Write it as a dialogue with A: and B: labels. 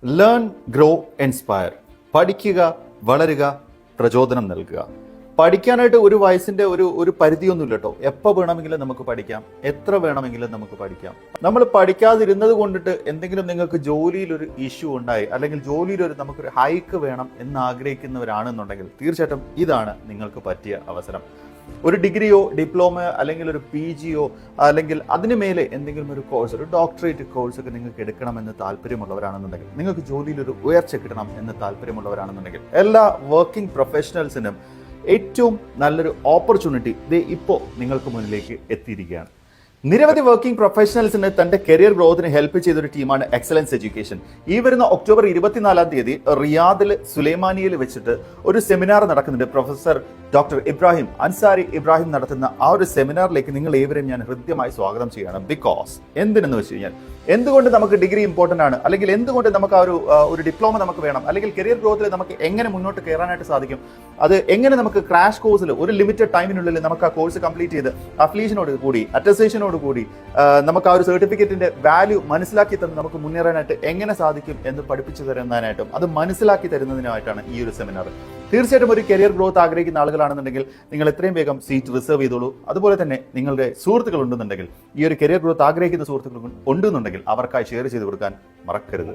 A: Learn, grow, inspire. പഠിക്കുക, വളരുക, പ്രചോദനം നൽകുക. പഠിക്കാനായിട്ട് ഒരു വയസ്സിന്റെ ഒരു പരിധിയൊന്നുമില്ല കേട്ടോ. എപ്പോൾ വേണമെങ്കിലും നമുക്ക് പഠിക്കാം, എത്ര വേണമെങ്കിലും നമുക്ക് പഠിക്കാം. നമ്മൾ പഠിക്കാതിരുന്നത് കൊണ്ടിട്ട് എന്തെങ്കിലും നിങ്ങൾക്ക് ജോലിയിൽ ഒരു ഇഷ്യൂ ഉണ്ടായി, അല്ലെങ്കിൽ ജോലിയിൽ നമുക്കൊരു ഹൈക്ക് വേണം എന്ന് ആഗ്രഹിക്കുന്നവരാണെന്നുണ്ടെങ്കിൽ തീർച്ചയായിട്ടും ഇതാണ് നിങ്ങൾക്ക് പറ്റിയ അവസരം. ഒരു ഡിഗ്രിയോ ഡിപ്ലോമയോ അല്ലെങ്കിൽ ഒരു PGയോ അല്ലെങ്കിൽ അതിന് മേലെ എന്തെങ്കിലും ഒരു കോഴ്സ്, ഒരു ഡോക്ടറേറ്റ് കോഴ്സ് ഒക്കെ നിങ്ങൾക്ക് എടുക്കണമെന്ന് താല്പര്യമുള്ളവരാണെന്നുണ്ടെങ്കിൽ, നിങ്ങൾക്ക് ജോലിയിൽ ഒരു ഉയർച്ച കിട്ടണം എന്ന് താല്പര്യമുള്ളവരാണെന്നുണ്ടെങ്കിൽ, എല്ലാ വർക്കിംഗ് പ്രൊഫഷണൽസിനും ഏറ്റവും നല്ലൊരു ഓപ്പർച്യൂണിറ്റി ഇപ്പോൾ നിങ്ങൾക്ക് മുന്നിലേക്ക് എത്തിയിരിക്കുകയാണ്. നിരവധി വർക്കിംഗ് പ്രൊഫഷണൽസിന് തന്റെ കരിയർ ഗ്രോത്തിന് ഹെൽപ്പ് ചെയ്തൊരു ടീമാണ് എക്സലൻസ് എഡ്യൂക്കേഷൻ. ഈ വരുന്ന ഒക്ടോബർ 24 റിയാദിൽ സുലൈമാനിയയിൽ വെച്ചിട്ട് ഒരു സെമിനാർ നടക്കുന്നുണ്ട്. പ്രൊഫസർ ഡോക്ടർ ഇബ്രാഹിം അൻസാരി ഇബ്രാഹിം നടത്തുന്ന ആ ഒരു സെമിനാറിലേക്ക് നിങ്ങൾ ഏവരെയും ഞാൻ ഹൃദ്യമായി സ്വാഗതം ചെയ്യുകയാണ്. ബിക്കോസ് എന്തിനെന്ന് വെച്ച് കഴിഞ്ഞാൽ, എന്തുകൊണ്ട് നമുക്ക് ഡിഗ്രി ഇമ്പോർട്ടൻ്റ് ആണ്, അല്ലെങ്കിൽ എന്തുകൊണ്ട് നമുക്ക് ഒരു ഡിപ്ലോമ നമുക്ക് വേണം, അല്ലെങ്കിൽ കരിയർ ഗ്രോത്തിൽ നമുക്ക് എങ്ങനെ മുന്നോട്ട് കയറാനായിട്ട് സാധിക്കും, അത് എങ്ങനെ നമുക്ക് ക്രാഷ് കോഴ്സിൽ ഒരു ലിമിറ്റഡ് ടൈമിനുള്ളിൽ നമുക്ക് ആ കോഴ്സ് കംപ്ലീറ്റ് ചെയ്ത് അഫ്ലീഷനോട് കൂടി അറ്റസ്റ്റേഷനോട് കൂടി നമുക്ക് ആ ഒരു സർട്ടിഫിക്കറ്റിന്റെ വാല്യൂ മനസ്സിലാക്കി തന്ന് നമുക്ക് മുന്നേറാനായിട്ട് എങ്ങനെ സാധിക്കും എന്ന് പഠിപ്പിച്ചു തരുന്നതിനായിട്ടും അത് മനസ്സിലാക്കി തരുന്നതിനായിട്ടാണ് ഈ ഒരു സെമിനാർ. തീർച്ചയായിട്ടും ഒരു കരിയർ ഗ്രോത്ത് ആഗ്രഹിക്കുന്ന ആളുകളാണെന്നുണ്ടെങ്കിൽ നിങ്ങൾ എത്രയും വേഗം സീറ്റ് റിസർവ് ചെയ്തോളൂ. അതുപോലെ തന്നെ നിങ്ങളുടെ സുഹൃത്തുക്കൾ ഉണ്ടെന്നുണ്ടെങ്കിൽ, ഈ ഒരു കരിയർ ഗ്രോത്ത് ആഗ്രഹിക്കുന്ന സുഹൃത്തുക്കൾ ഉണ്ടെന്നുണ്ടെങ്കിൽ അവർക്കായി ഷെയർ ചെയ്ത് കൊടുക്കാൻ മറക്കരുത്.